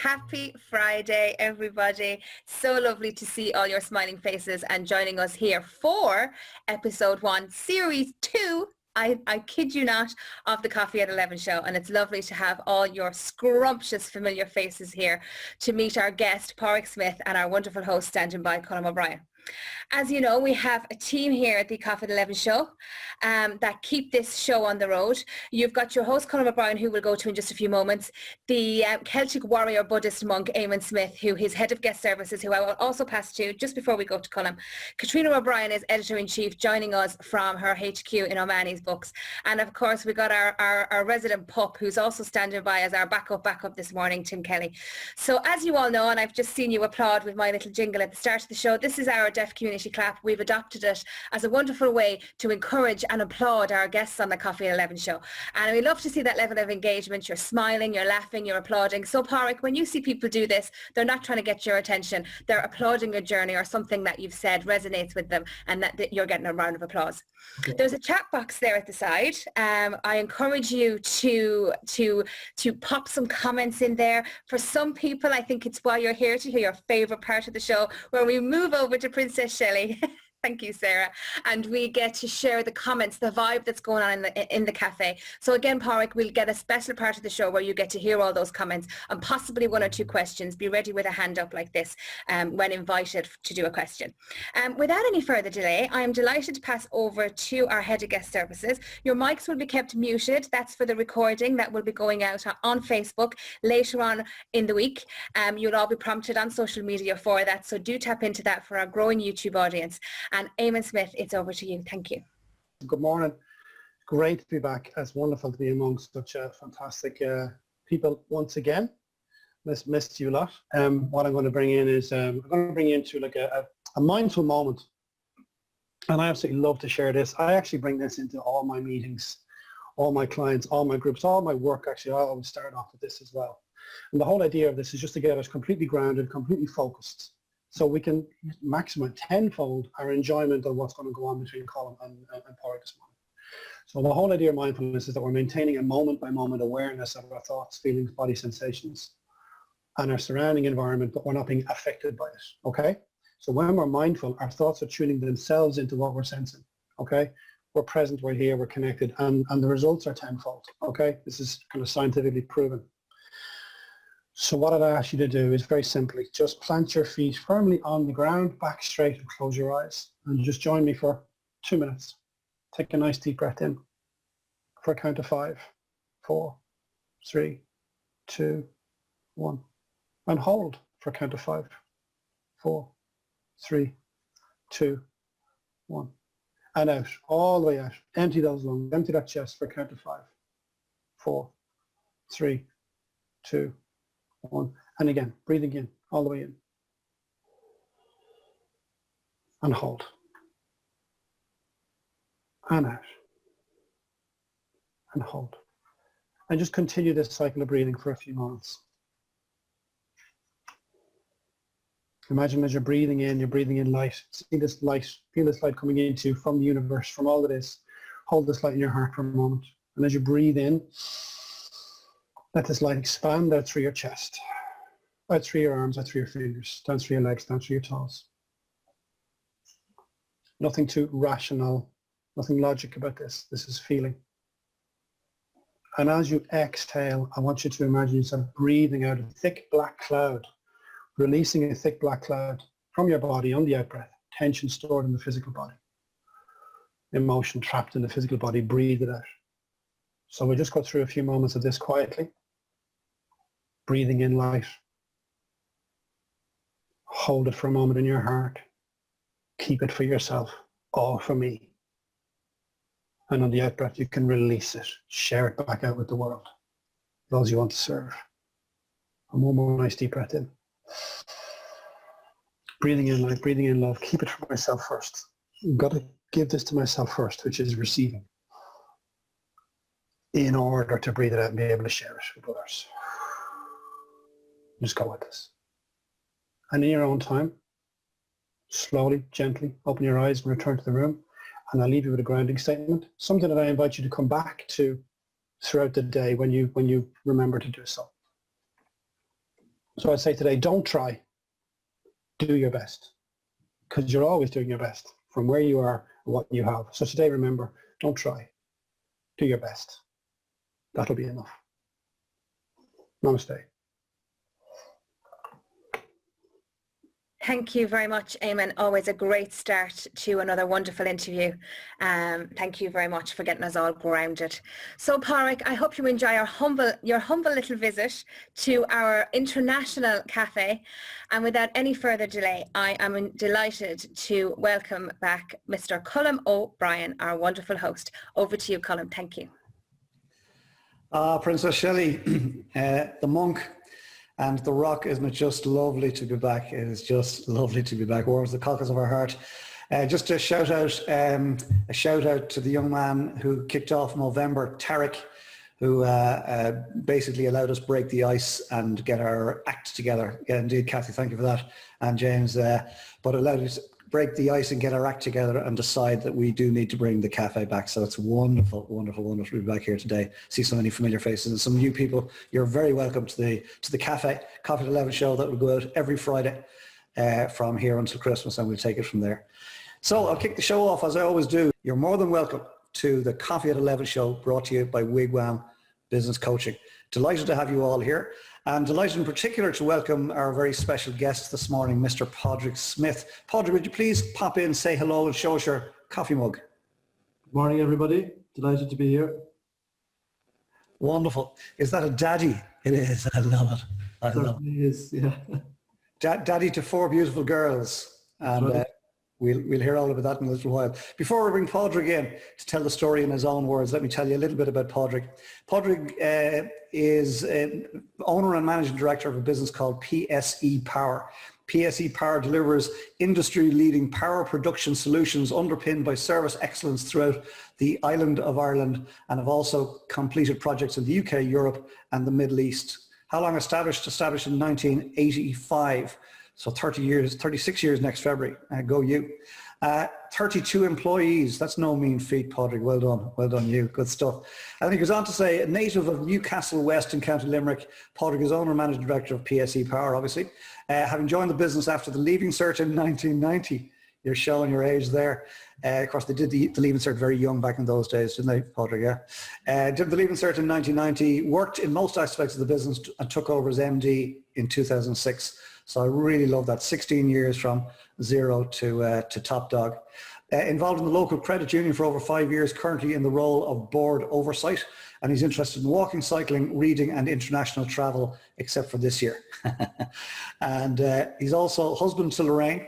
Happy Friday, everybody. So lovely to see all your smiling faces and joining us here for episode 1, series 2. I kid you not, of the Coffee at 11 show, and it's lovely to have all your scrumptious familiar faces here to meet our guest, Padraig Smith, and our wonderful host standing by, Colm O'Brien. As you know, we have a team here at the Coffee at 11 show that keep this show on the road. You've got your host, Colm O'Brien, who we'll go to in just a few moments, the Celtic warrior Buddhist monk, Eamon Smith, who is head of guest services, who I will also pass to just before we go to Colm. Katrina O'Brien is editor-in-chief, joining us from her HQ in O'Mahony's Books. And of course, we got our resident pup, who's also standing by as our backup this morning, Tim Kelly. So as you all know, and I've just seen you applaud with my little jingle at the start of the show, this is our Deaf Community Clap. We've adopted it as a wonderful way to encourage and applaud our guests on the Coffee at 11 show. And we love to see that level of engagement. You're smiling, you're laughing, you're applauding. So Padraig, when you see people do this, they're not trying to get your attention. They're applauding your journey or something that you've said resonates with them, and that you're getting a round of applause. Okay. There's a chat box there at the side. I encourage you to pop some comments in there. For some people, I think it's why you're here, to hear your favorite part of the show, where we move over to Princess Shelley. Thank you, Sarah. And we get to share the comments, the vibe that's going on in the cafe. So again, Padraig, we'll get a special part of the show where you get to hear all those comments and possibly 1 or 2 questions. Be ready with a hand up like this when invited to do a question. Without any further delay, I am delighted to pass over to our head of guest services. Your mics will be kept muted. That's for the recording that will be going out on Facebook later on in the week. You'll all be prompted on social media for that. So do tap into that for our growing YouTube audience. And Eamon Smith, it's over to you. Thank you. Good morning. Great to be back. It's wonderful to be amongst such fantastic people once again. Missed you a lot. What I'm going to bring in is I'm going to bring you into like a mindful moment. And I absolutely love to share this. I actually bring this into all my meetings, all my clients, all my groups, all my work. Actually, I always start off with this as well. And the whole idea of this is just to get us completely grounded, completely focused, so we can maximize tenfold our enjoyment of what's going to go on between Colm and Padraig this morning. So the whole idea of mindfulness is that we're maintaining a moment-by-moment awareness of our thoughts, feelings, body sensations, and our surrounding environment, but we're not being affected by it, okay? So when we're mindful, our thoughts are tuning themselves into what we're sensing, okay? We're present, we're here, we're connected, and the results are tenfold, okay? This is kind of scientifically proven. So what I'd ask you to do is very simply just plant your feet firmly on the ground, back straight, and close your eyes. And just join me for 2 minutes. Take a nice deep breath in for a count of 5, 4, 3, 2, 1. And hold for a count of 5, 4, 3, 2, 1. And out, all the way out. Empty those lungs, empty that chest for a count of 5, 4, 3, 2, 1. And again, breathing in, all the way in. And hold. And out. And hold. And just continue this cycle of breathing for a few moments. Imagine as you're breathing in light. See this light, feel this light coming into you from the universe, from all that is. Hold this light in your heart for a moment. And as you breathe in, let this light expand out through your chest, out through your arms, out through your fingers, down through your legs, down through your toes. Nothing too rational, nothing logic about this. This is feeling. And as you exhale, I want you to imagine yourself breathing out a thick black cloud, releasing a thick black cloud from your body on the out-breath, tension stored in the physical body, emotion trapped in the physical body, breathe it out. So we'll just go through a few moments of this quietly. Breathing in light. Hold it for a moment in your heart. Keep it for yourself, all for me. And on the out-breath, you can release it, share it back out with the world, those you want to serve. And one more nice deep breath in. Breathing in light, breathing in love. Keep it for myself first. I've got to give this to myself first, which is receiving, in order to breathe it out and be able to share it with others. Just go with this. And in your own time, slowly, gently, open your eyes and return to the room. And I'll leave you with a grounding statement, something that I invite you to come back to throughout the day when you remember to do so. So I say today, don't try, do your best, because you're always doing your best from where you are and what you have. So today, remember, don't try, do your best. That'll be enough. Namaste. Thank you very much, Eamon. Always a great start to another wonderful interview. Thank you very much for getting us all grounded. So, Padraig, I hope you enjoy your humble little visit to our international cafe. And without any further delay, I am delighted to welcome back Mr. Colm O'Brien, our wonderful host. Over to you, Colm. Thank you. Princess Shelley, the monk and the rock, isn't it just lovely to be back? It is just lovely to be back. Warms the cockles of our heart. Just a shout out to the young man who kicked off Movember, Padraig, who basically allowed us break the ice and get our act together. Yeah, indeed, Kathy, thank you for that, and James. But allowed us break the ice and get our act together and decide that we do need to bring the cafe back. So it's wonderful, wonderful, wonderful to be back here today. See so many familiar faces and some new people. You're very welcome to the cafe, Coffee at 11 show that will go out every Friday from here until Christmas, and we'll take it from there. So I'll kick the show off as I always do. You're more than welcome to the Coffee at 11 show, brought to you by Wigwam Business Coaching. Delighted to have you all here. And delighted in particular to welcome our very special guest this morning, Mr. Padraig Smith. Padraig, would you please pop in, say hello and show us your coffee mug? Good morning, everybody. Delighted to be here. Wonderful. Is that a daddy? It is. I love it. I love it. It is, yeah. Daddy to 4 beautiful girls. And right. We'll hear all about that in a little while. Before we bring Padraig in to tell the story in his own words, let me tell you a little bit about Padraig. Padraig is owner and managing director of a business called PSE Power. PSE Power delivers industry-leading power production solutions underpinned by service excellence throughout the island of Ireland, and have also completed projects in the UK, Europe and the Middle East. How long established? Established in 1985. So 36 years next February. Go you. 32 employees. That's no mean feat, Padraig. Well done you. Good stuff. And he goes on to say, a native of Newcastle West in County Limerick, Padraig is owner and managing director of PSE Power, obviously. Having joined the business after the Leaving Cert in 1990. You're showing your age there. Of course, they did the Leaving Cert very young back in those days, didn't they, Padraig? Yeah. Did the Leaving Cert in 1990, worked in most aspects of the business and took over as MD in 2006. So I really love that. 16 years from zero to top dog. Involved in the local credit union for over 5 years, currently in the role of board oversight. And he's interested in walking, cycling, reading and international travel, except for this year. And he's also husband to Lorraine.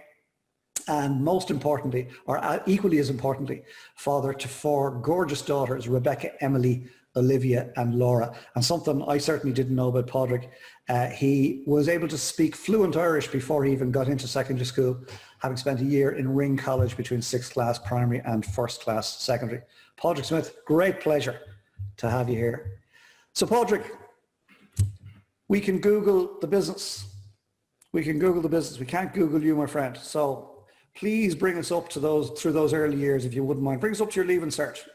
And most importantly, or equally as importantly, father to 4 gorgeous daughters, Rebecca, Emily, Olivia and Laura. And something I certainly didn't know about Padraig, he was able to speak fluent Irish before he even got into secondary school, having spent a year in Ring College between 6th class primary and 1st class secondary. Padraig Smith, great pleasure to have you here. So Padraig, we can Google the business. We can Google the business. We can't Google you, my friend. So please bring us up to through those early years, if you wouldn't mind. Bring us up to your Leaving Cert.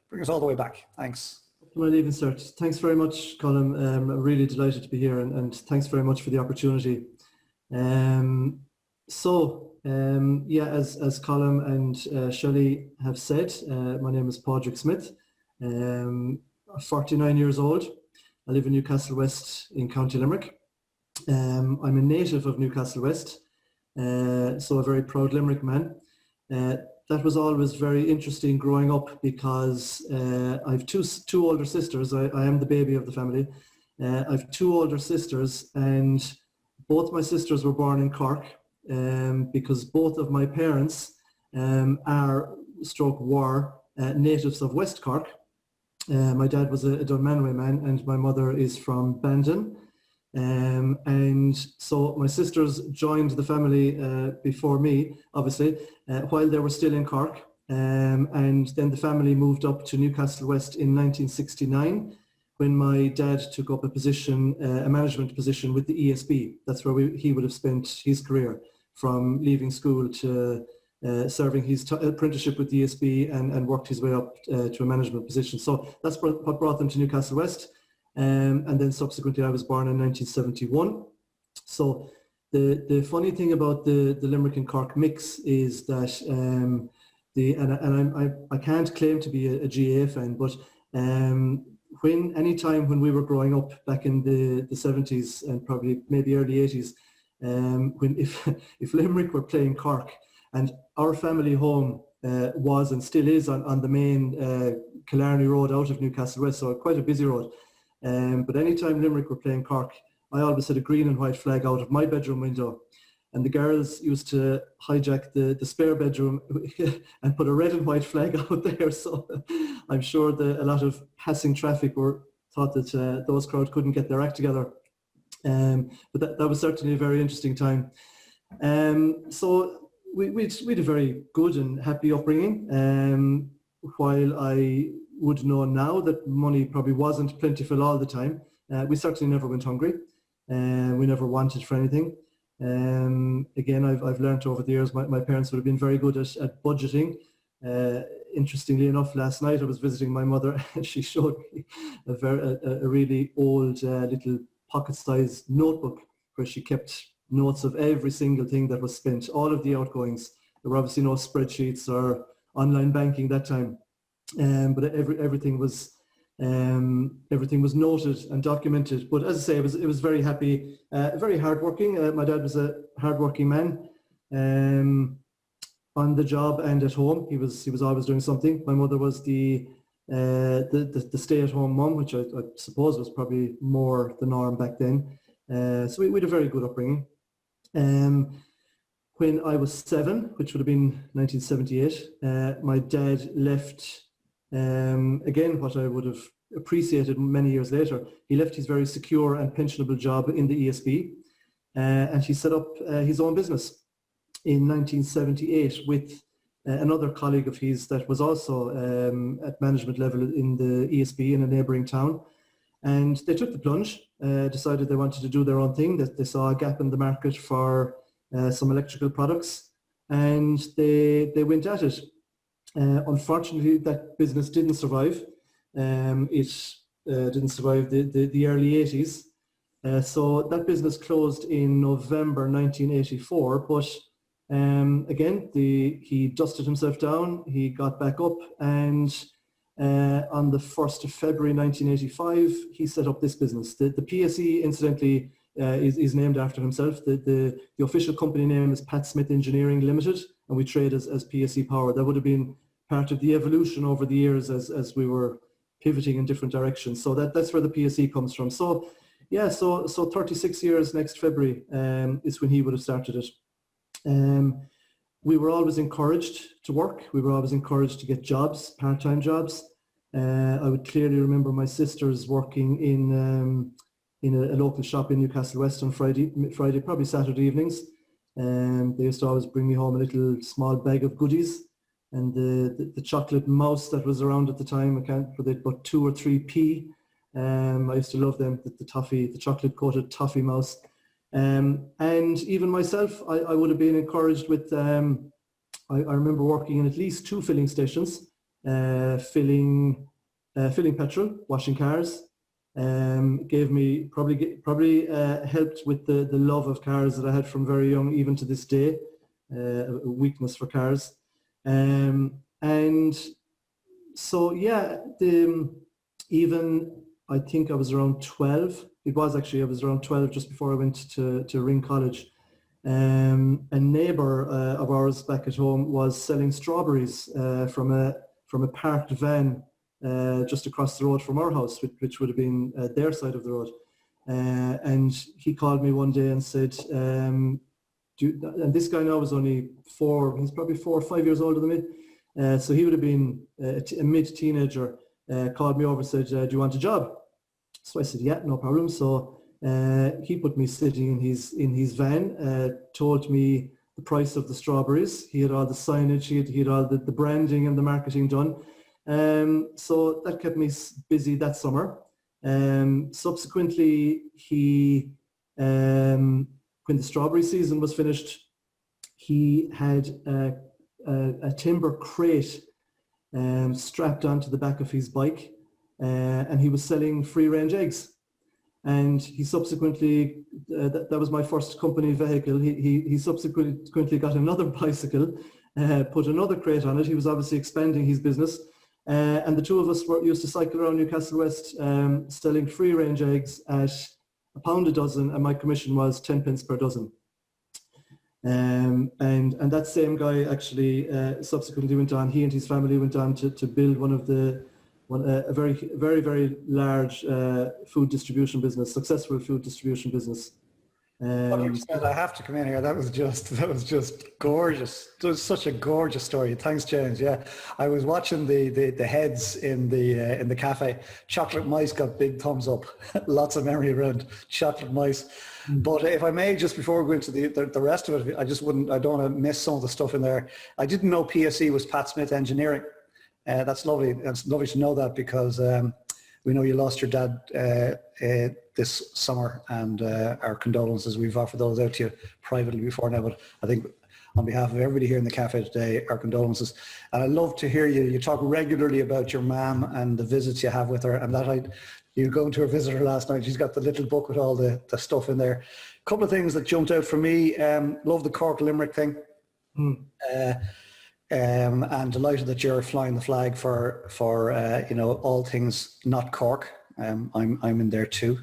Bring us all the way back. Thanks. My Leaving Cert. Thanks very much, Colm. I'm really delighted to be here, and thanks very much for the opportunity. Yeah, as Colm and Shelley have said, my name is Padraig Smith. I'm 49 years old. I live in Newcastle West in County Limerick. I'm a native of Newcastle West, so a very proud Limerick man. That was always very interesting growing up because I have two older sisters. I am the baby of the family. I have 2 older sisters, and both my sisters were born in Cork because both of my parents were natives of West Cork. My dad was a Dunmanway man and my mother is from Bandon. And so my sisters joined the family before me, obviously, while they were still in Cork. And then the family moved up to Newcastle West in 1969 when my dad took up a management position with the ESB. That's where he would have spent his career, from leaving school to serving his apprenticeship with the ESB and worked his way up to a management position. So that's what brought them to Newcastle West. And then subsequently I was born in 1971. So the funny thing about the Limerick and Cork mix is that I can't claim to be a GAA fan, but any time when we were growing up back in the 70s and probably maybe early 80s, when if Limerick were playing Cork, and our family home was and still is on the main Killarney Road out of Newcastle West, so quite a busy road. But anytime Limerick were playing Cork, I always had a green and white flag out of my bedroom window. And the girls used to hijack the spare bedroom and put a red and white flag out there. So I'm sure a lot of passing traffic thought that those crowd couldn't get their act together. But that was certainly a very interesting time. So we had a very good and happy upbringing. While I would know now that money probably wasn't plentiful all the time, we certainly never went hungry. We never wanted for anything. Again, I've learned over the years, my parents would have been very good at budgeting. Interestingly enough, last night I was visiting my mother and she showed me a really old little pocket-sized notebook where she kept notes of every single thing that was spent, all of the outgoings. There were obviously no spreadsheets or online banking that time, but everything was noted and documented. But as I say, it was very happy, very hardworking. My dad was a hardworking man, on the job and at home. He was always doing something. My mother was the stay-at-home mum, which I suppose was probably more the norm back then. So we had a very good upbringing. When I was 7, which would have been 1978, my dad left. Again, what I would have appreciated many years later, he left his very secure and pensionable job in the ESB, and he set up his own business in 1978 with another colleague of his that was also at management level in the ESB in a neighbouring town. And they took the plunge, decided they wanted to do their own thing, that they saw a gap in the market for some electrical products, and they went at it. Unfortunately, that business didn't survive. It didn't survive the early 80s. So that business closed in November 1984. But again, he dusted himself down. He got back up, and on the 1st of February 1985, he set up this business. The PSE, incidentally, is named after himself. The official company name is Pat Smith Engineering Limited, and we trade as PSE Power. That would have been part of the evolution over the years as we were pivoting in different directions. So that's where the PSE comes from. So yeah, so 36 years next February is when he would have started it. We were always encouraged to work. We were always encouraged to get jobs, part-time jobs. I would clearly remember my sisters working in a local shop in Newcastle West on Friday, probably Saturday evenings. They used to always bring me home a little small bag of goodies. And the chocolate mouse that was around at the time, I can't put it, but 2 or 3p. I used to love them, the chocolate coated toffee mouse. And even myself, I would have been encouraged with, I remember working in at least 2 filling stations, filling petrol, washing cars. Gave me probably helped with the love of cars that I had from very young, even to this day, a weakness for cars. And so yeah, even I think I was around 12. I was around 12 just before I went to Ring College. A neighbour of ours back at home was selling strawberries from a parked van just across the road from our house, which would have been their side of the road. And he called me one day and said, and this guy now was only he's probably 4 or 5 years older than me. So he would have been a mid-teenager, called me over and said, do you want a job? So I said, yeah, no problem. So he put me sitting in his van, told me the price of the strawberries. He had all the signage, he had all the branding and the marketing done. So that kept me busy that summer. Subsequently, when the strawberry season was finished, he had a timber crate strapped onto the back of his bike, and he was selling free-range eggs. and he subsequently, that was my first company vehicle, he subsequently got another bicycle, put another crate on it. He was obviously expanding his business, and the two of us used to cycle around Newcastle West selling free range eggs at £1 a dozen, and my commission was 10 pence per dozen. And that same guy actually subsequently went on, he and his family went on to build a very large food distribution business, successful food distribution business. I have to come in here. That was just gorgeous. It was such a gorgeous story. Thanks, James. Yeah, I was watching the heads in the cafe. Chocolate mice got big thumbs up. Lots of memory around chocolate mice. But if I may, just before we go into the rest of it, I don't want to miss some of the stuff in there. I didn't know PSE was Pat Smith Engineering. That's lovely. That's lovely to know that, because we know you lost your dad this summer, and our condolences. We've offered those out to you privately before now, but I think on behalf of everybody here in the cafe today, our condolences. And I love to hear you talk regularly about your mum and the visits you have with her, and that you going to her visitor last night. She's got the little book with all the stuff in there. A couple of things that jumped out for me. Love the Cork Limerick thing. And delighted that you're flying the flag for all things not Cork. I'm in there too.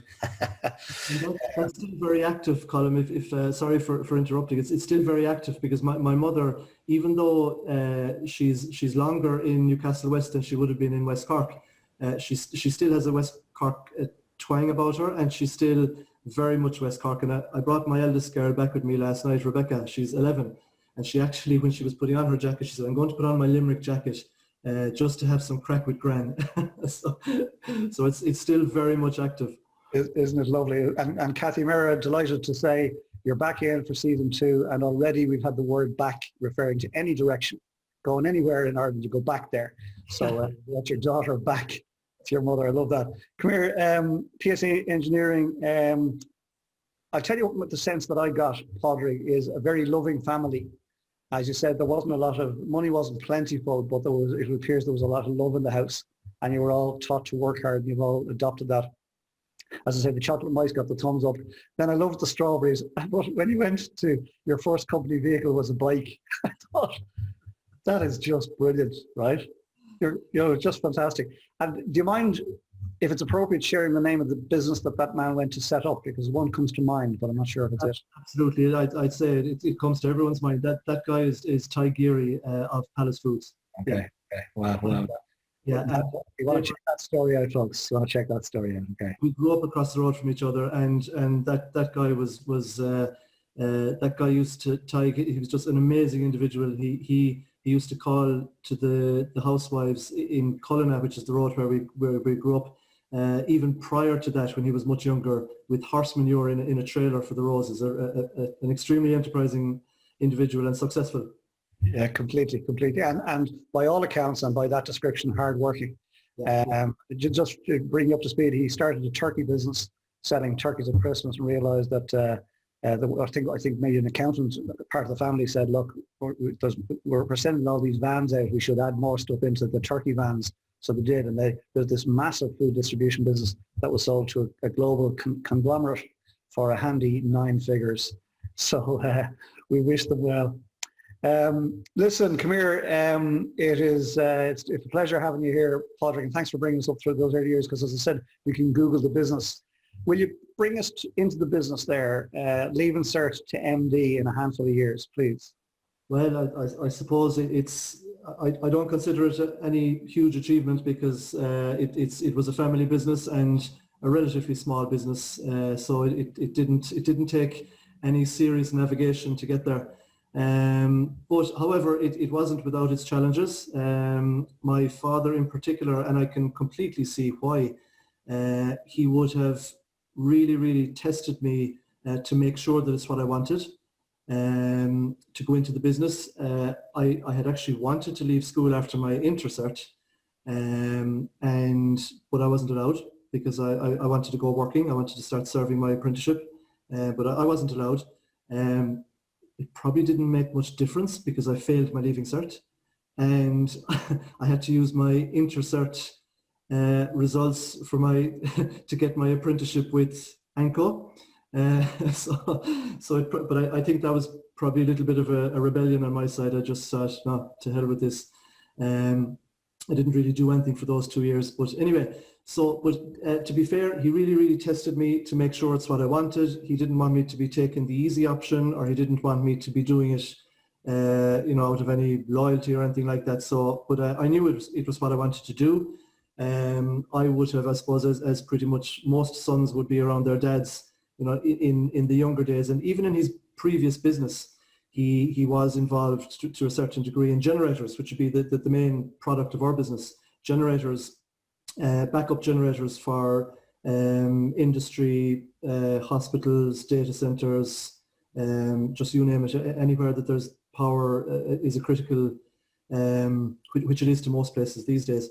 That's still very active, Colin. If sorry for interrupting, it's still very active, because my mother, even though she's longer in Newcastle West than she would have been in West Cork, she still has a West Cork twang about her, and she's still very much West Cork. And I brought my eldest girl back with me last night, Rebecca. She's 11. And she actually, when she was putting on her jacket, she said, "I'm going to put on my Limerick jacket just to have some crack with Gran." so it's still very much active. Isn't it lovely? And Kathy Mera, delighted to say you're back in for season 2, and already we've had the word back referring to any direction. Going anywhere in Ireland, you go back there. So let your daughter back to your mother. I love that. Come here, PSA Engineering. I'll tell you what the sense that I got, Padraig, is a very loving family. As you said, there wasn't a lot of money, wasn't plentiful, but it appears there was a lot of love in the house, and you were all taught to work hard, and you've all adopted that. As I said, the chocolate mice got the thumbs up. Then I loved the strawberries. But when you went to your first company vehicle was a bike, I thought, that is just brilliant, right? You're just fantastic. And do you mind, if it's appropriate, sharing the name of the business that man went to set up? Because one comes to mind, but I'm not sure if it's it. Absolutely. I'd say it comes to everyone's mind. That guy is Ty Geary of Palace Foods. Okay. Wow. Yeah. You want to check that story out, folks. You want to check that story out. Okay. We grew up across the road from each other, and that guy was that guy used to Ty. He was just an amazing individual. He used to call to the housewives in Cullina, which is the road where we grew up. Even prior to that, when he was much younger, with horse manure in a trailer for the roses. An extremely enterprising individual and successful. Yeah, completely. And by all accounts, and by that description, hardworking. Just to bring you up to speed, he started a turkey business, selling turkeys at Christmas, and realised that I think maybe an accountant, part of the family, said, "Look, we're sending all these vans out. We should add more stuff into the turkey vans." So they did, and there's this massive food distribution business that was sold to a global conglomerate for a handy 9 figures. So we wish them well. Listen, come here. It's a pleasure having you here, Padraig, and thanks for bringing us up through those early years, because as I said, we can Google the business. Will you bring us into the business there, leaving cert to MD in a handful of years, please? Well, I suppose I don't consider it any huge achievement, because it was a family business and a relatively small business, so it didn't take any serious navigation to get there. But however, it wasn't without its challenges. My father in particular, and I can completely see why, he would have really tested me to make sure that it's what I wanted. To go into the business. I had actually wanted to leave school after my intercert, but I wasn't allowed, because I wanted to go working. I wanted to start serving my apprenticeship, but I wasn't allowed. It probably didn't make much difference, because I failed my leaving cert, and I had to use my intercert results for to get my apprenticeship with Anko. But I think that was probably a little bit of a rebellion on my side. I just thought, no, to hell with this. I didn't really do anything for those 2 years. But anyway, to be fair, he really, really tested me to make sure it's what I wanted. He didn't want me to be taking the easy option, or he didn't want me to be doing it, out of any loyalty or anything like that. But I knew it was what I wanted to do. I would have, I suppose, as pretty much most sons would be around their dads, in the younger days, and even in his previous business, he was involved to a certain degree in generators, which would be the main product of our business. Generators, backup generators for industry, hospitals, data centers, just you name it. Anywhere that there's power is a critical, which it is to most places these days.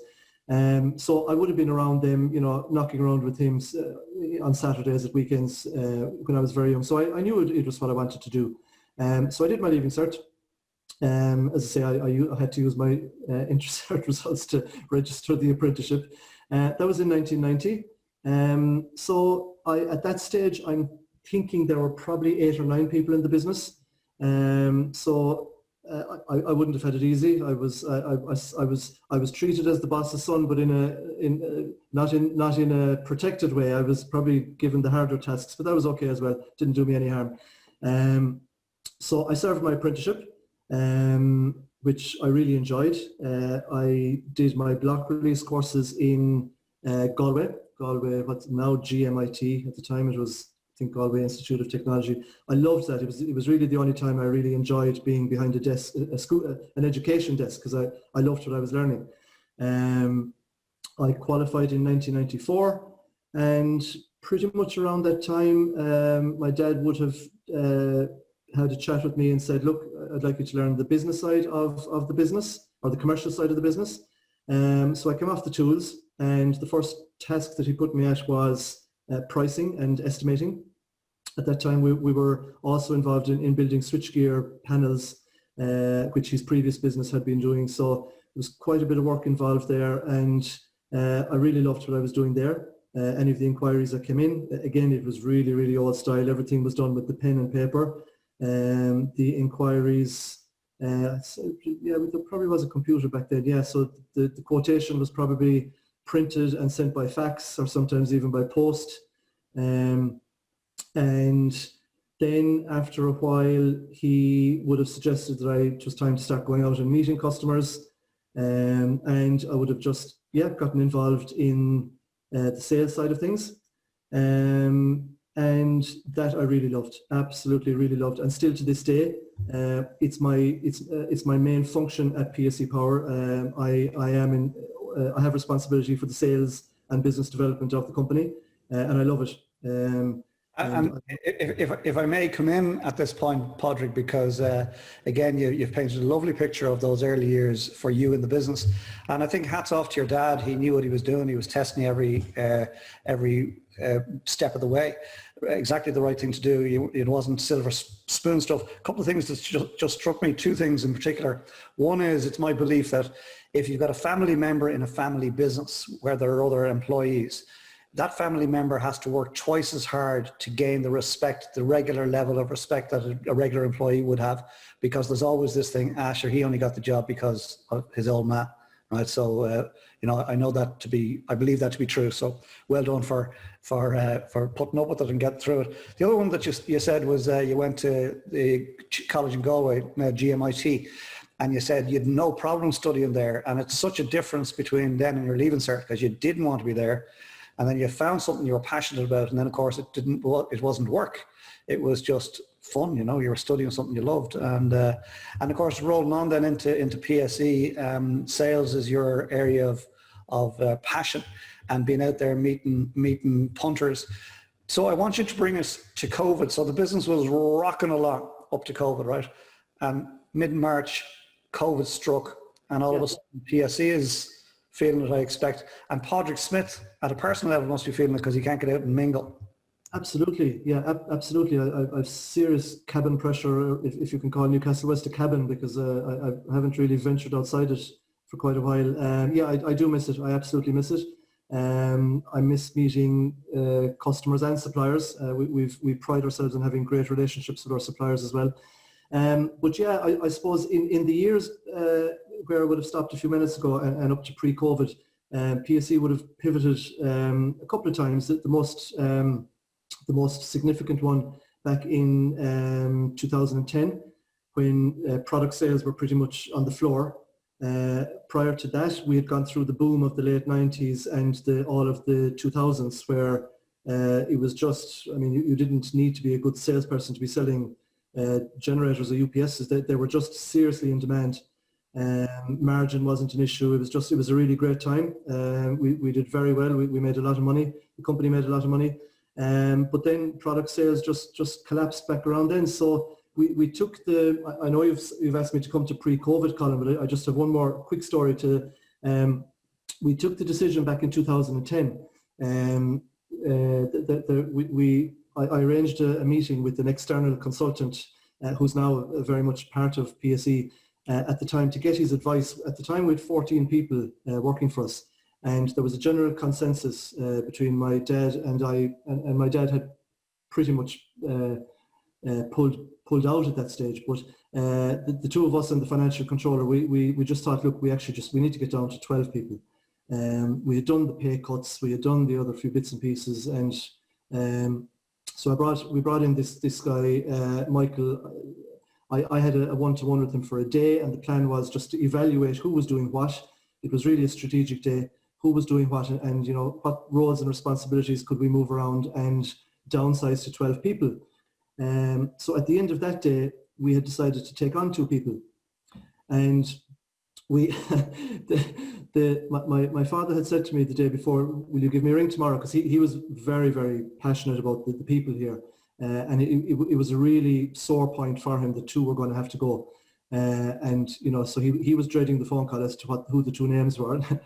So I would have been around them, knocking around with him on Saturdays at weekends when I was very young. So I knew it was what I wanted to do. So I did my leaving cert. As I say, I had to use my inter-cert results to register the apprenticeship. That was in 1990. So at that stage, I'm thinking there were probably 8 or 9 people in the business. So I wouldn't have had it easy. I was treated as the boss's son, but not in a protected way. I was probably given the harder tasks, but that was okay as well. Didn't do me any harm. So I served my apprenticeship, which I really enjoyed. I did my block release courses in Galway, what's now GMIT. At the time it was, I think, Galway Institute of Technology. I loved that. It was really the only time I really enjoyed being behind a desk, an education desk, because I loved what I was learning. I qualified in 1994, and pretty much around that time, my dad would have had a chat with me and said, look, I'd like you to learn the business side of the business, or the commercial side of the business. So I came off the tools, and the first task that he put me at was pricing and estimating. At that time, we were also involved in building switchgear panels, which his previous business had been doing. So there was quite a bit of work involved there, and I really loved what I was doing there. Any of the inquiries that came in, again, it was really, really old style. Everything was done with the pen and paper. The inquiries, there probably was a computer back then. Yeah, so the quotation was probably printed and sent by fax, or sometimes even by post. And then after a while, he would have suggested that it was time to start going out and meeting customers. And I would have just, gotten involved in the sales side of things. And that I really loved, absolutely really loved, and still to this day, it's my main function at PSC Power. I have responsibility for the sales and business development of the company, and I love it. And if I may come in at this point, Padraig, because again, you've painted a lovely picture of those early years for you in the business, and I think hats off to your dad. He knew what he was doing. He was testing every step of the way. Exactly the right thing to do. It wasn't silver spoon stuff. A couple of things that just struck me, 2 things in particular. One is, it's my belief that if you've got a family member in a family business where there are other employees, that family member has to work twice as hard to gain the respect, the regular level of respect that a regular employee would have, because there's always this thing, sure, he only got the job because of his old man, right? So, I know that I believe that to be true. So well done for putting up with it and getting through it. The other one that you said was you went to the college in Galway, GMIT, and you said you had no problem studying there. And it's such a difference between then and your leaving cert, because you didn't want to be there. And then you found something you were passionate about, and then of course it wasn't work. It was just fun, you were studying something you loved. And of course, rolling on then into PSE, sales is your area of passion, and being out there meeting punters. So I want you to bring us to COVID. So the business was rocking along up to COVID, right? And mid-March, COVID struck, and all of a sudden PSE is feeling it, I expect. And Padraig Smith, at a personal level, must be feeling it because he can't get out and mingle. Absolutely, yeah, absolutely. I've serious cabin pressure, if you can call Newcastle West a cabin, because I haven't really ventured outside it for quite a while. I do miss it. I absolutely miss it. I miss meeting customers and suppliers. We pride ourselves on having great relationships with our suppliers as well. But yeah, I suppose in the years where I would have stopped a few minutes ago and up to pre-COVID, PSE would have pivoted a couple of times. The most significant one back in 2010, when product sales were pretty much on the floor. Prior to that, we had gone through the boom of the late 90s and all of the 2000s, where it was just, I mean, you didn't need to be a good salesperson to be selling generators or UPSs. They were just seriously in demand. Margin wasn't an issue. It was a really great time. We did very well. We made a lot of money. The company made a lot of money. But then product sales just collapsed back around then. So we took I know you've asked me to come to pre-COVID, Colin, but I just have one more quick story to. We took the decision back in 2010. I arranged a meeting with an external consultant who's now very much part of PSE at the time, to get his advice. At the time we had 14 people working for us, and there was a general consensus between my dad and I, and my dad had pretty much pulled out at that stage. But the two of us and the financial controller, we just thought, look, we need to get down to 12 people. We had done the pay cuts, we had done the other few bits and pieces, and so we brought in this guy, Michael. I had a one-to-one with him for a day, and the plan was just to evaluate who was doing what. It was really a strategic day. Who was doing what, and you know, what roles and responsibilities could we move around and downsize to 12 people. So at the end of that day, we had decided to take on 2 people, and we my father had said to me the day before, will you give me a ring tomorrow, because he was very, very passionate about the people here, and it was a really sore point for him that 2 were going to have to go, and you know, so he was dreading the phone call as to who the 2 names were, and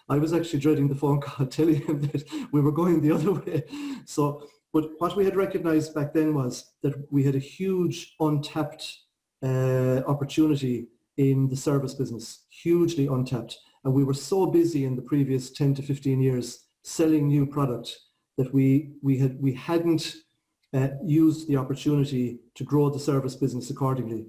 I was actually dreading the phone call telling him that we were going the other way. So, but what we had recognized back then was that we had a huge untapped opportunity in the service business, hugely untapped. And we were so busy in the previous 10 to 15 years selling new product that we hadn't used the opportunity to grow the service business accordingly.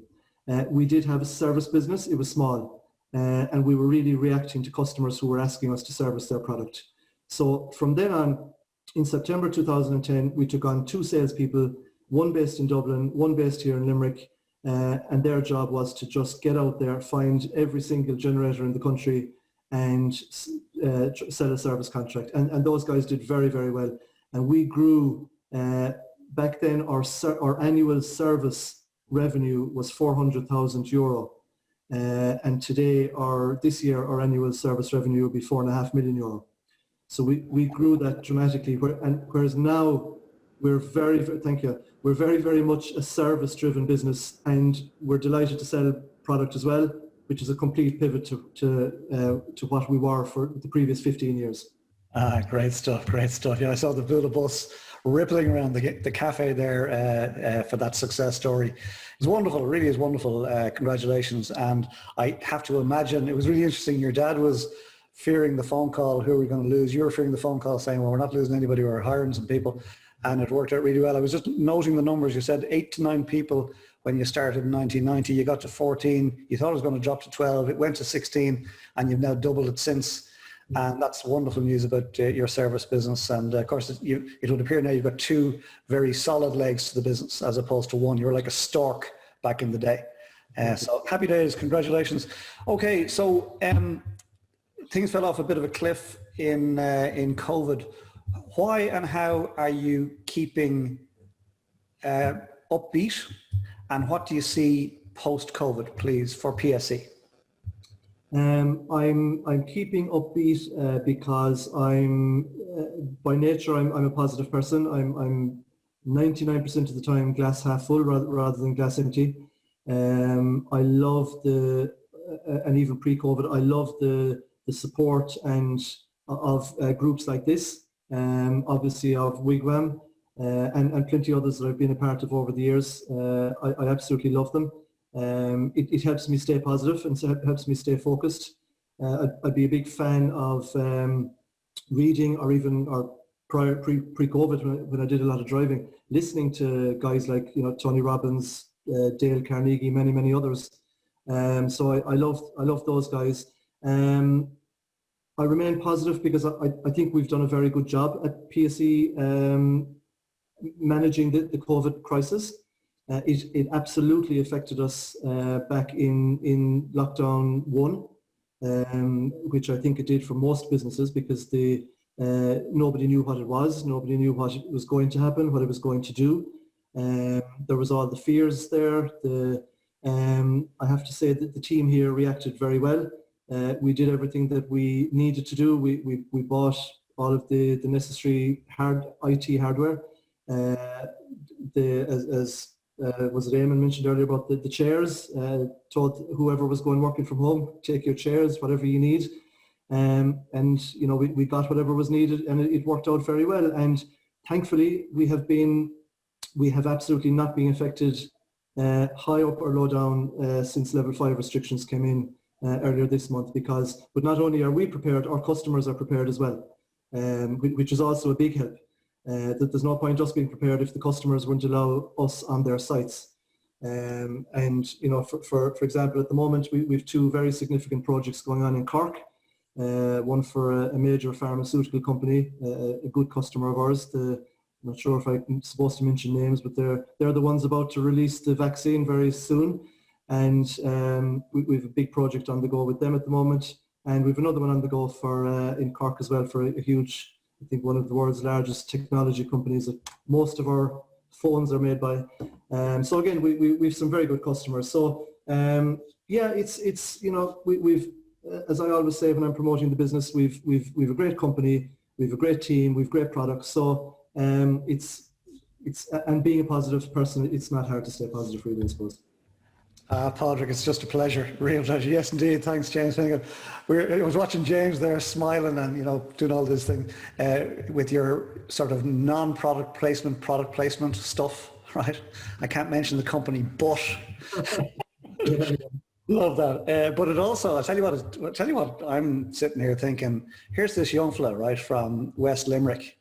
We did have a service business, it was small, and we were really reacting to customers who were asking us to service their product. So from then on, in September 2010, we took on 2 salespeople, one based in Dublin, one based here in Limerick, and their job was to just get out there, find every single generator in the country and sell a service contract. And those guys did very, very well. And we grew, back then our annual service revenue was €400,000. And today, this year, our annual service revenue will be €4.5 million. So we grew that dramatically, whereas now we're thank you, we're very, very much a service-driven business, and we're delighted to sell product as well, which is a complete pivot to what we were for the previous 15 years. Great stuff, great stuff. Yeah, I saw the Bulla bus rippling around the cafe there for that success story. It's wonderful, it really is wonderful. Congratulations. And I have to imagine it was really interesting. Your dad was fearing the phone call, who are we going to lose? You were fearing the phone call saying, well, we're not losing anybody, we're hiring some people. And it worked out really well. I was just noting the numbers. You said 8 to 9 people when you started in 1990. You got to 14. You thought it was going to drop to 12. It went to 16, and you've now doubled it since. And that's wonderful news about your service business. And of course, it would appear now you've got 2 very solid legs to the business as opposed to 1. You were like a stork back in the day. So happy days. Congratulations. Okay, so things fell off a bit of a cliff in COVID. Why and how are you keeping upbeat, and what do you see post-COVID, please, for PSE? I'm keeping upbeat because by nature I'm a positive person. I'm 99% of the time glass half full rather than glass empty. I love and even pre-COVID, I love the support of groups like this. Obviously of Wigwam and plenty others that I've been a part of over the years. I absolutely love them. It helps me stay positive and helps me stay focused. I'd be a big fan of reading, or even pre-COVID when I did a lot of driving, listening to guys like Tony Robbins, Dale Carnegie, many others. So I love those guys. I remain positive because I think we've done a very good job at PSE managing the COVID crisis. It absolutely affected us back in lockdown 1, which I think it did for most businesses, because nobody knew what it was, nobody knew what was going to happen, what it was going to do. There was all the fears there. I have to say that the team here reacted very well. We did everything that we needed to do. We bought all of the necessary IT hardware. Was it Eamon mentioned earlier about the chairs? Told whoever was going working from home, take your chairs, whatever you need. And we got whatever was needed, and it worked out very well. And thankfully, we have absolutely not been affected high up or low down since level 5 restrictions came in earlier this month, but not only are we prepared, our customers are prepared as well, which is also a big help. That there's no point us being prepared if the customers wouldn't allow us on their sites. And for example, at the moment we've 2 very significant projects going on in Cork. One for a major pharmaceutical company, a good customer of ours. I'm not sure if I'm supposed to mention names, but they're the ones about to release the vaccine very soon. And we have a big project on the go with them at the moment. And we have another one on the go for in Cork as well, for a huge, I think one of the world's largest technology companies that most of our phones are made by. So again, we've some very good customers. So yeah, it's we've as I always say when I'm promoting the business, we've a great company, we've a great team, we've great products. So it's and being a positive person, it's not hard to stay positive, really, I suppose. Padraig, it's just a pleasure, real pleasure. Yes, indeed. Thanks, James. I was watching James there smiling and, doing all this thing with your sort of non-product placement, product placement stuff, right? I can't mention the company, but love that. But it also, I'll tell you what, I'm sitting here thinking, here's this young fella, right, from West Limerick.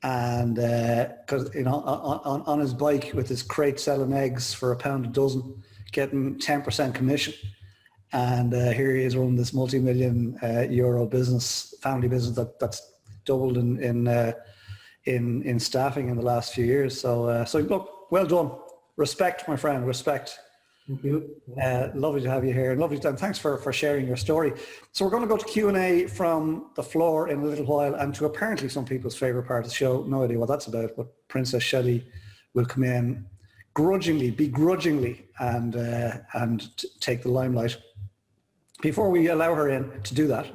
And because on his bike with his crate selling eggs for £1 a dozen, getting 10% commission, and here he is running this multi-million euro business, family business that's doubled in staffing in the last few years. So look, well done, respect, my friend, respect. Thank you. Lovely to have you here, and thanks for sharing your story. So we're going to go to Q&A from the floor in a little while, and to apparently some people's favorite part of the show. No idea what that's about, but Princess Shelley will come in begrudgingly, and take the limelight. Before we allow her in to do that,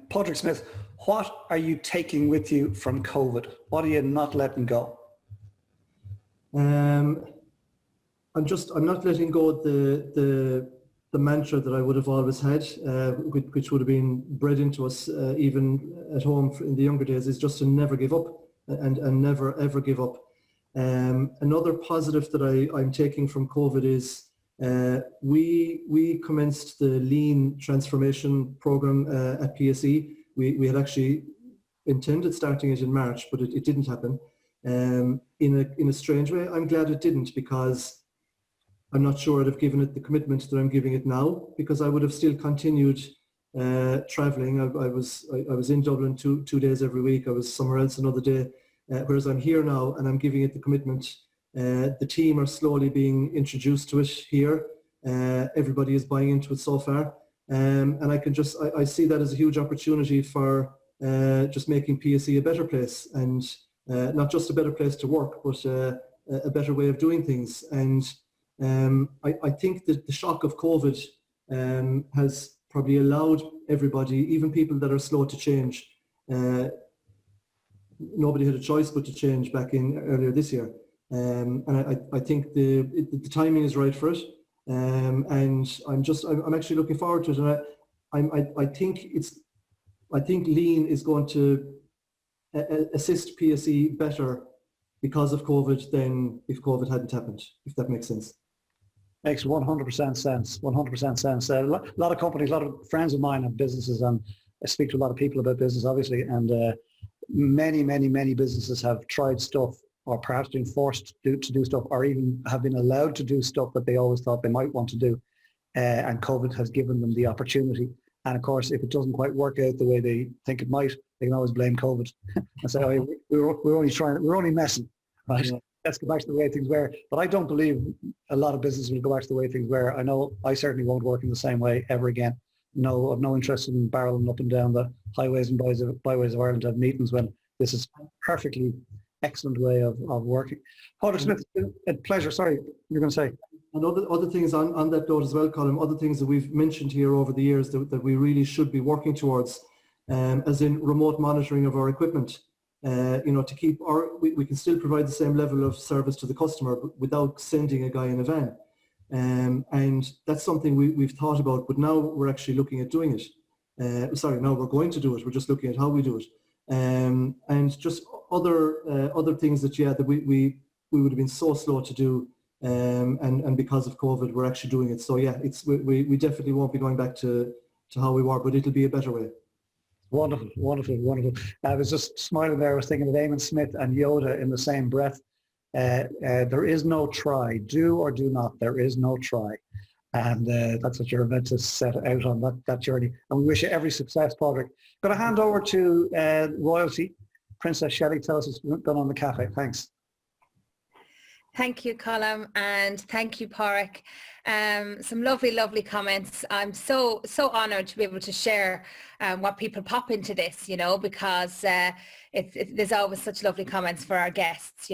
Padraig Smith, what are you taking with you from COVID? What are you not letting go? I'm not letting go of the mantra that I would have always had, which would have been bred into us even at home in the younger days, is just to never give up and never ever give up. Another positive that I'm taking from COVID is we commenced the lean transformation program at PSE. We had actually intended starting it in March, but it didn't happen. In a strange way, I'm glad it didn't, because I'm not sure I'd have given it the commitment that I'm giving it now, because I would have still continued traveling. I was in Dublin two days every week. I was somewhere else another day. Whereas I'm here now and I'm giving it the commitment. The team are slowly being introduced to it here. Everybody is buying into it so far. And I see that as a huge opportunity for just making PSE a better place, and not just a better place to work, but a better way of doing things. And I think that the shock of COVID has probably allowed everybody, even people that are slow to change, nobody had a choice but to change back in earlier this year. And I think the timing is right for it. And I'm actually looking forward to it. And I think lean is going to assist PSE better because of COVID than if COVID hadn't happened, if that makes sense. Makes 100% sense. 100% sense. A lot of companies, a lot of friends of mine have businesses, and speak to a lot of people about business, obviously, and many businesses have tried stuff, or perhaps been forced to do stuff, or even have been allowed to do stuff that they always thought they might want to do. And COVID has given them the opportunity. And of course, if it doesn't quite work out the way they think it might, they can always blame COVID and say, "Oh, we're only messing, right? Yeah. Let's go back to the way things were." But I don't believe a lot of businesses will go back to the way things were. I know I certainly won't work in the same way ever again. No, I've no interest in barreling up and down the highways and byways of Ireland to have meetings when this is a perfectly excellent way of working. Padraig Smith, it's been a pleasure. Sorry, you're going to say. And other things on that note as well, Colin, other things that we've mentioned here over the years that we really should be working towards, as in remote monitoring of our equipment. To keep we can still provide the same level of service to the customer without sending a guy in a van. And that's something we've thought about, but now we're actually looking at doing it. Now we're going to do it. We're just looking at how we do it. And just other things that we would have been so slow to do. And because of COVID, we're actually doing it. So yeah, we definitely won't be going back to how we were, but it'll be a better way. Wonderful. I was just smiling there. I was thinking of Eamon Smith and Yoda in the same breath. There is no try. Do or do not. There is no try. And that's what you're meant to set out on that journey. And we wish you every success, Padraig. Going to hand over to royalty. Princess Shelley, tell us what's going on in the cafe. Thanks. Thank you, Colm, and thank you, Padraig. Some lovely comments. I'm so honoured to be able to share what people pop into this, because there's always such lovely comments for our guests,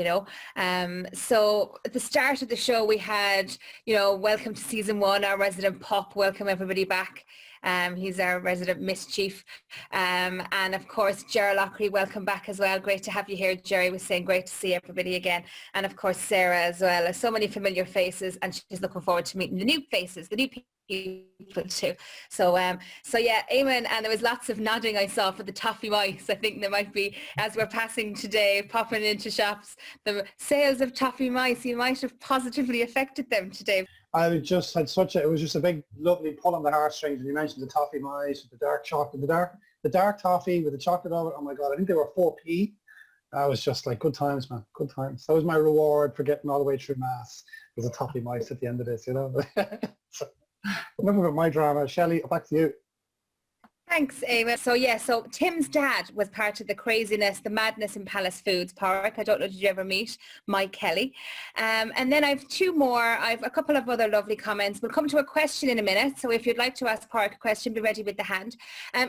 So at the start of the show, we had, welcome to season 1, our resident Pop, welcome everybody back. He's our resident mischief. And of course, Jerry Lockery, welcome back as well. Great to have you here. Jerry was saying great to see everybody again. And of course, Sarah as well. So many familiar faces, and she's looking forward to meeting the new faces, the new people too. So yeah, Eamon, and there was lots of nodding I saw for the toffee mice. I think there might be, as we're passing today, popping into shops, the sales of toffee mice, you might have positively affected them today. I just had it was just a big, lovely pull on the heartstrings. And you mentioned the toffee mice, the dark chocolate, the dark toffee with the chocolate over it. Oh my God, I think they were 4p. I was just like, good times, man, good times. That was my reward for getting all the way through Mass. It was a toffee mice at the end of this, So, remember about my drama. Shelley, back to you. Thanks, Ava. So Tim's dad was part of the craziness, the madness in Palace Foods. Padraig, I don't know, did you ever meet Mike Kelly? And then I have 2 more. I have a couple of other lovely comments. We'll come to a question in a minute. So if you'd like to ask Padraig a question, be ready with the hand.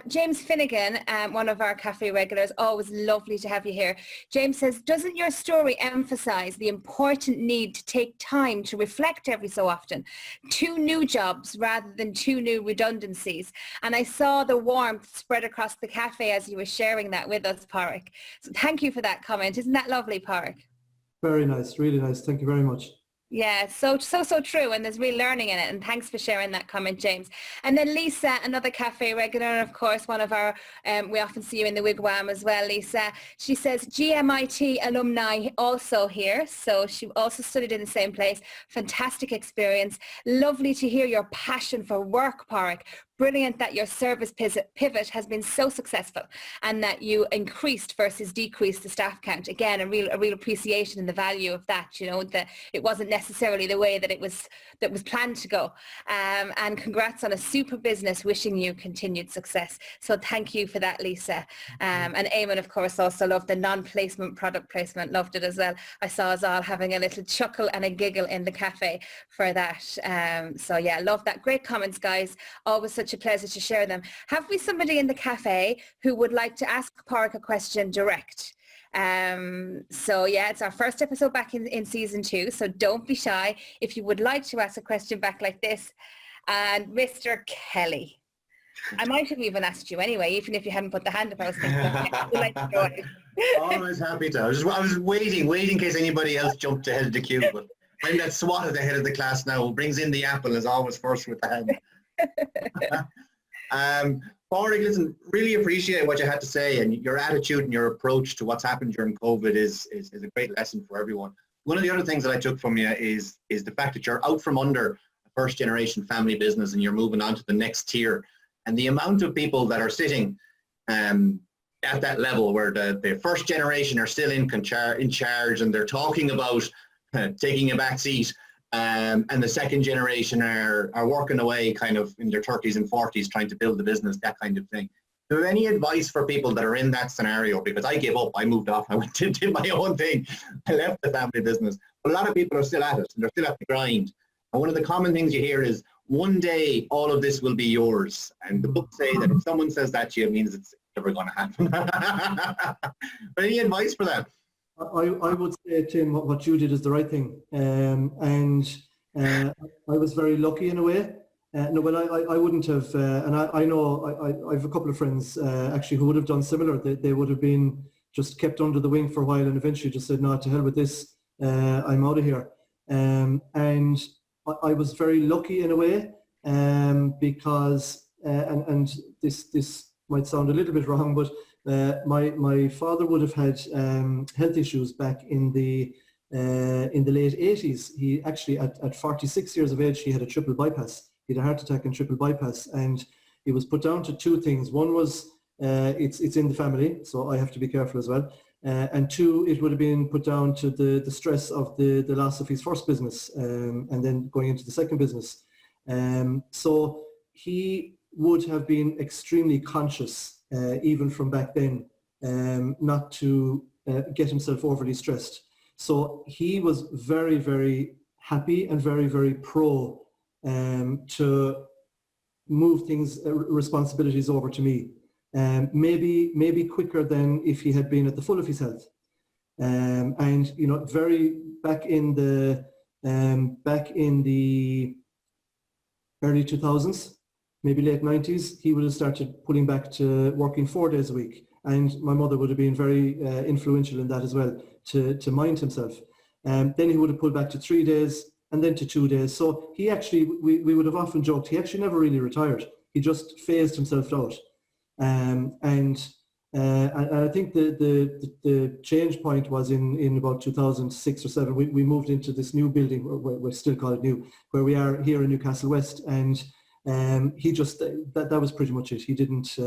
James Finnegan, one of our cafe regulars, always lovely to have you here. James says, doesn't your story emphasize the important need to take time to reflect every so often? 2 new jobs rather than 2 new redundancies. And I saw the warmth spread across the cafe as you were sharing that with us, Padraig. So thank you for that comment. Isn't that lovely, Padraig? Very nice, really nice. Thank you very much. Yeah, so true, and there's real learning in it, and thanks for sharing that comment, James. And then Lisa, another cafe regular, and of course one of our, we often see you in the wigwam as well, Lisa. She says GMIT alumni also here, so she also studied in the same place. Fantastic experience. Lovely to hear your passion for work, Padraig. Brilliant that your service pivot has been so successful and that you increased versus decreased the staff count. Again, a real appreciation in the value of that, that it wasn't necessarily the way that was planned to go. And congrats on a super business, wishing you continued success. So thank you for that, Lisa. And Eamon, of course, also loved the non-placement product placement, loved it as well. I saw us all having a little chuckle and a giggle in the cafe for that. So yeah, love that. Great comments, guys. Always such a pleasure to share them. Have we somebody in the cafe who would like to ask Padraig a question direct? So yeah, it's our first episode back in season 2, so don't be shy if you would like to ask a question back like this. And Mr. Kelly, I might have even asked you anyway, even if you hadn't put the hand up. I was thinking, always happy to. I was waiting in case anybody else jumped ahead of the queue, but I'm that SWAT at the head of the class now who brings in the apple is always first with the hand. Padraig, listen, really appreciate what you had to say, and your attitude and your approach to what's happened during COVID is a great lesson for everyone. One of the other things that I took from you is the fact that you're out from under a first generation family business and you're moving on to the next tier. And the amount of people that are sitting at that level where the first generation are still in charge and they're talking about taking a back seat, and the second generation are working away kind of in their 30s and 40s trying to build the business, that kind of thing. Do you have any advice for people that are in that scenario? Because I gave up, I moved off, I went to do my own thing, I left the family business. But a lot of people are still at it and they're still at the grind. And one of the common things you hear is, one day all of this will be yours. And the books say that if someone says that to you, it means it's never going to happen. But any advice for that? I would say, Tim, what you did is the right thing. I was very lucky in a way. No, but I wouldn't have, and I know I have a couple of friends actually who would have done similar. They would have been just kept under the wing for a while and eventually just said, no, to hell with this, I'm out of here. And I was very lucky in a way, because, and this might sound a little bit wrong, but my father would have had health issues back in the late 80s. He actually, at 46 years of age, he had a triple bypass. He had a heart attack and triple bypass, and he was put down to two things. One was it's in the family, so I have to be careful as well. And two, it would have been put down to the stress of the loss of his first business, and then going into the second business. So he would have been extremely conscious, even from back then, not to get himself overly stressed. So he was very, very happy and very, very pro to move things, responsibilities over to me. Maybe quicker than if he had been at the full of his health. And you know, very back in the early 2000s, maybe late 90s, he would have started pulling back to working 4 days a week. And my mother would have been very influential in that as well, to mind himself. Then he would have pulled back to 3 days and then to 2 days. So he actually, we would have often joked, he actually never really retired. He just phased himself out. And I think the change point was in about 2006 or 7. We moved into this new building, we still call it new, where we are here in Newcastle West, and he just that was pretty much it. He didn't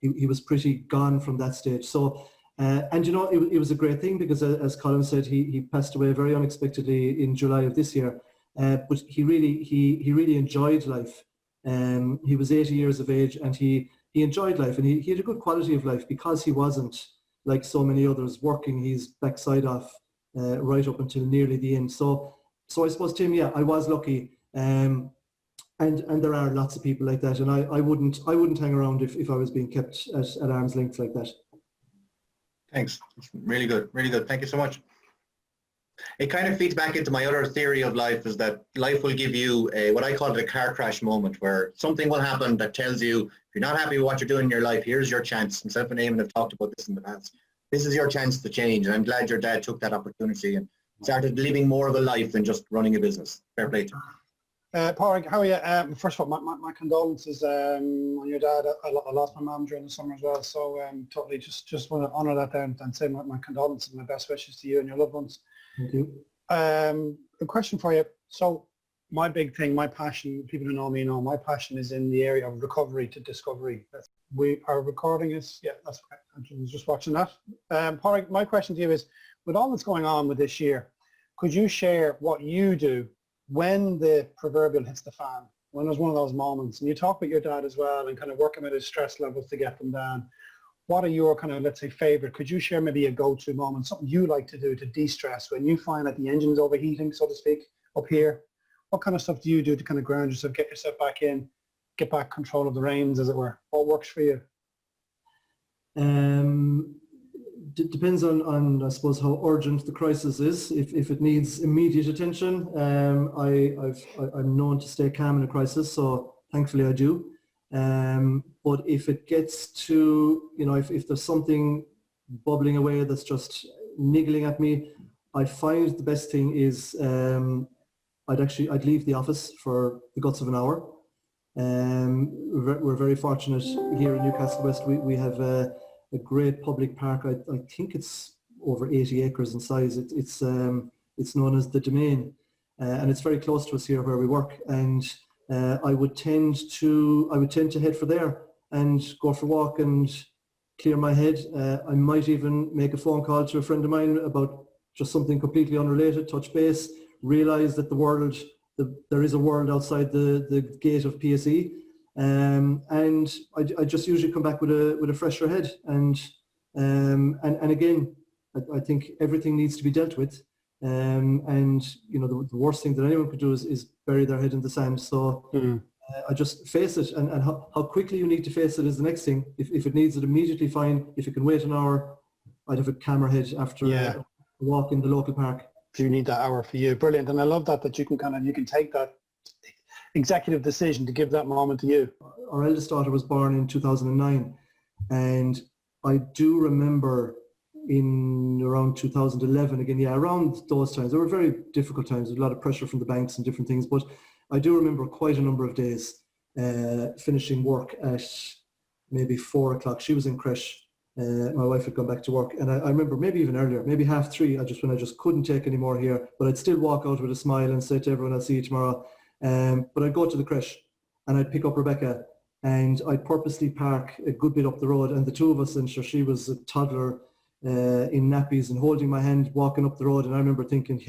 he was pretty gone from that stage. So and you know, it was a great thing, because as Colin said, he passed away very unexpectedly in July of this year. But he really enjoyed life. He was 80 years of age, and he enjoyed life, and he had a good quality of life, because he wasn't like so many others working his backside off right up until nearly the end. So I suppose, Tim, yeah, I was lucky, and there are lots of people like that, and I wouldn't hang around if I was being kept at arm's length like that. Thanks. Really good. Really good. Thank you so much. It kind of feeds back into my other theory of life, is that life will give you what I call it a car crash moment, where something will happen that tells you, if you're not happy with what you're doing in your life, here's your chance. Myself and Eamon have talked about this in the past. This is your chance to change, and I'm glad your dad took that opportunity and started living more of a life than just running a business. Fair play to you. Padraig, how are you? First of all, my condolences on your dad. I lost my mum during the summer as well, so totally just want to honour that there and say my condolences and my best wishes to you and your loved ones. Thank you. A question for you. So my big thing, my passion, people who know me know, my passion is in the area of recovery to discovery. We are recording is, yeah, that's right. I was just watching that. Padraig, my question to you is, with all that's going on with this year, could you share what you do when the proverbial hits the fan, when there's one of those moments, and you talk with your dad as well and kind of working with his stress levels to get them down? What are your kind of, let's say, favorite? Could you share maybe a go-to moment, something you like to do to de-stress when you find that the engine is overheating, so to speak, up here? What kind of stuff do you do to kind of ground yourself, get yourself back in, get back control of the reins, as it were? What works for you? Depends on I suppose how urgent the crisis is. If it needs immediate attention, I'm known to stay calm in a crisis, so thankfully I do. But if it gets to, you know, if there's something bubbling away that's just niggling at me, I find the best thing is I'd leave the office for the guts of an hour. We're very fortunate here in Newcastle West. We have a great public park. I think it's over 80 acres in size. It's known as the Domain, and it's very close to us here where we work. And I would tend to head for there and go for a walk and clear my head. I might even make a phone call to a friend of mine about just something completely unrelated, touch base, realize that there is a world outside the gate of PSE. And I just usually come back with a fresher head. And again, I think everything needs to be dealt with. And you know, the worst thing that anyone could do is bury their head in the sand. So I just face it, and how quickly you need to face it is the next thing. If it needs it immediately, fine. If it can wait an hour, I'd have a camera head after a walk in the local park. If you need that hour for you, brilliant. And I love that you can take that executive decision to give that moment to you. Our eldest daughter was born in 2009, and I do remember in around 2011, again, around those times, there were very difficult times, a lot of pressure from the banks and different things, but I do remember quite a number of days finishing work at maybe 4 o'clock. She was in creche. My wife had gone back to work, and I remember maybe even earlier, maybe 3:30, when I just couldn't take any more here, but I'd still walk out with a smile and say to everyone, I'll see you tomorrow. But I'd go to the creche and I'd pick up Rebecca, and I'd purposely park a good bit up the road, and the two of us, and sure, she was a toddler in nappies and holding my hand walking up the road, and I remember thinking,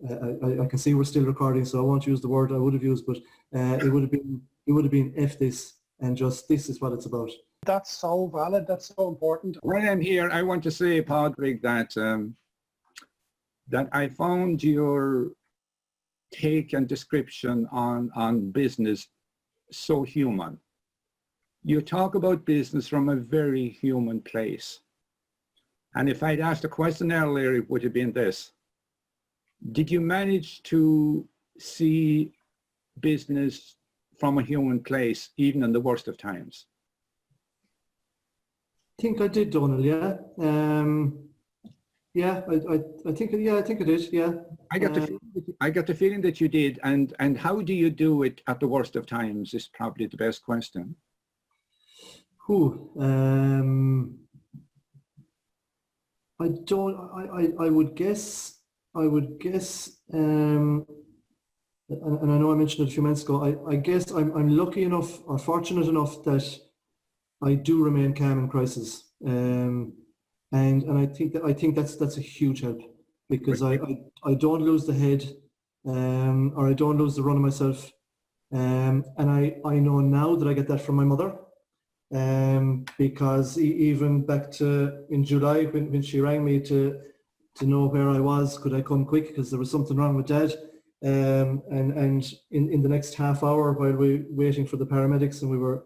I can see we're still recording, so I won't use the word I would have used, but it would have been F this, and just this is what it's about. That's so valid. That's so important. While I'm here, I want to say, Padraig, that I found your take and description on business so human. You talk about business from a very human place. And if I'd asked a question earlier, it would have been this. Did you manage to see business from a human place, even in the worst of times? I think I did, Donald, yeah. I think I did, yeah. I got the feeling that you did, and how do you do it at the worst of times is probably the best question. I would guess, and I know I mentioned it a few minutes ago, I guess I'm lucky enough or fortunate enough that I do remain calm in crisis. And I think that's a huge help, because I don't lose the head, or I don't lose the run of myself. And I know now that I get that from my mother. Because even back to in July when she rang me to know where I was, could I come quick because there was something wrong with Dad, and in the next half hour while we were waiting for the paramedics and we were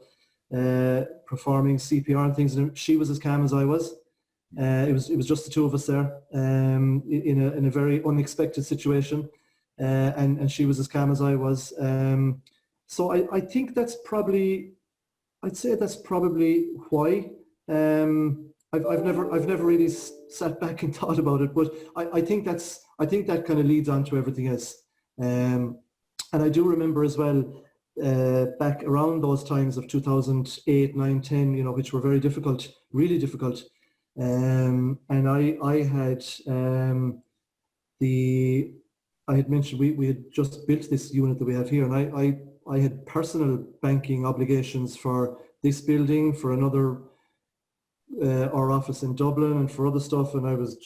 performing CPR and things, and she was as calm as I was. It was just the two of us there, in a very unexpected situation, and she was as calm as I was. So I think I'd say that's probably why. I've never really sat back and thought about it, but I think that kind of leads on to everything else. And I do remember as well, back around those times of 2008, 9, 10, which were very difficult, really difficult. And I had mentioned we had just built this unit that we have here, and I had personal banking obligations for this building, for another, our office in Dublin, and for other stuff. And I was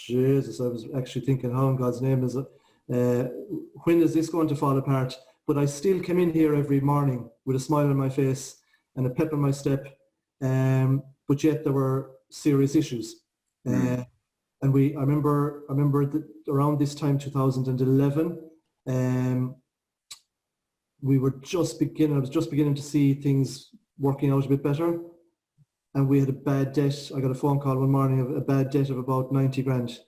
actually thinking, how in God's name is it? When is this going to fall apart? But I still came in here every morning with a smile on my face and a pep in my step. But yet there were serious issues. And I remember that around this time, 2011, I was just beginning to see things working out a bit better, and we had a bad debt. I got a phone call one morning of a bad debt of about 90 grand,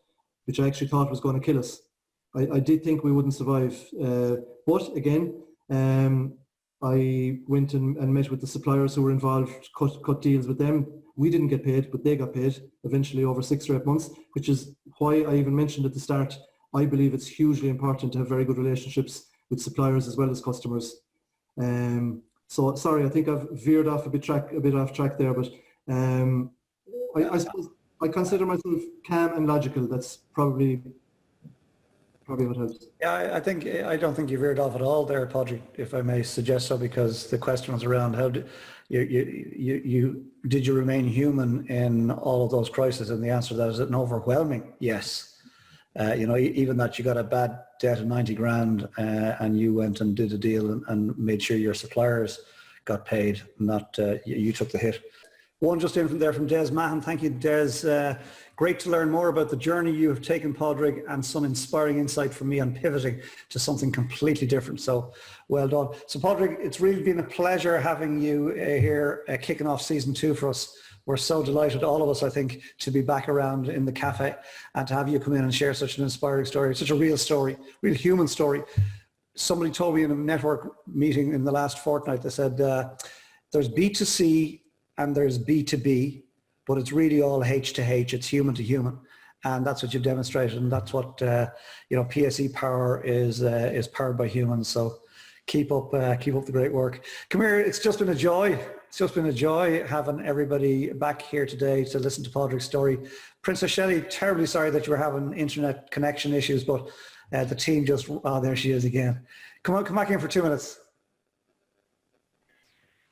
which I actually thought was going to kill us. I did think we wouldn't survive, but again, I went and met with the suppliers who were involved, cut deals with them. We didn't get paid, but they got paid eventually over 6 or 8 months, which is why I even mentioned at the start, I believe it's hugely important to have very good relationships with suppliers as well as customers. So sorry, I think I've veered off a bit off track there, but I suppose I consider myself calm and logical. That's probably probably what helps. Yeah, I don't think you veered off at all there, Padraig, if I may suggest so, because the question was around how did you remain human in all of those crises, and the answer to that is an overwhelming yes. Even that you got a bad debt of 90 grand and you went and did a deal and made sure your suppliers got paid, not you took the hit. One just in from there from Des Mahan. Thank you, Des. Great to learn more about the journey you have taken, Padraig, and some inspiring insight from me on pivoting to something completely different. So well done. So Padraig, it's really been a pleasure having you here kicking off season 2 for us. We're so delighted, all of us, I think, to be back around in the cafe and to have you come in and share such an inspiring story, such a real story, real human story. Somebody told me in a network meeting in the last fortnight, they said, there's B2C and there's B2B, but it's really all H to H, it's human to human. And that's what you've demonstrated, and that's what, PSE Power is powered by humans. So keep up the great work. Come here, it's just been a joy. It's just been a joy having everybody back here today to listen to Padraig's story. Princess Shelley, terribly sorry that you were having internet connection issues, but the team just, there she is again. Come back in for 2 minutes.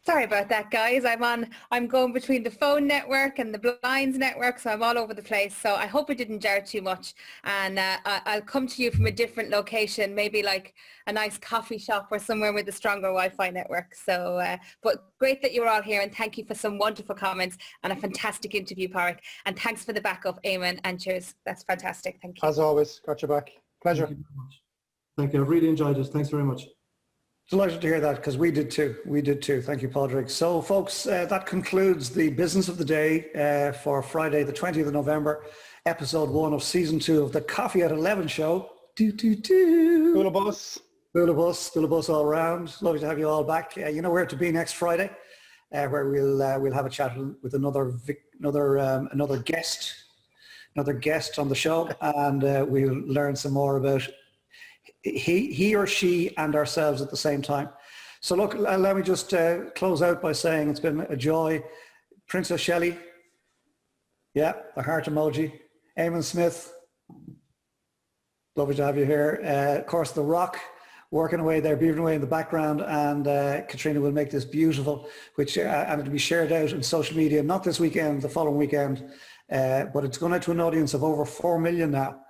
Sorry about that, guys. I'm going between the phone network and the blinds network, so I'm all over the place. So I hope it didn't jar too much. And I'll come to you from a different location, maybe like a nice coffee shop or somewhere with a stronger Wi-Fi network. So, but great that you're all here, and thank you for some wonderful comments and a fantastic interview, Padraig. And thanks for the backup, Eamon, and cheers. That's fantastic. Thank you. As always, got your back. Pleasure. Thank you very much. Thank you. I've really enjoyed it. Thanks very much. Delighted to hear that, because we did too. Thank you, Padraig. So folks, that concludes the business of the day for Friday, the 20th of November, episode 1 of season 2 of the Coffee at 11 show. Full of bus. Full of us all around. Lovely to have you all back. You know where to be next Friday, where we'll have a chat with another guest on the show, and we'll learn some more about he or she and ourselves at the same time. So look, let me just close out by saying it's been a joy. Princess Shelley, yeah, the heart emoji. Eamon Smith, lovely to have you here. Of course, The Rock, working away there, beavering away in the background, and Katrina will make this beautiful, which and it'll be shared out on social media, not this weekend, the following weekend, but it's going out to an audience of over 4 million now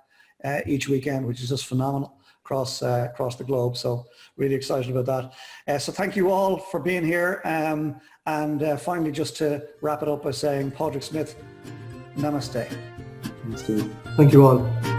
each weekend, which is just phenomenal across the globe. So really excited about that. So thank you all for being here. And finally, just to wrap it up by saying, Padraig Smith, namaste. Thank you all.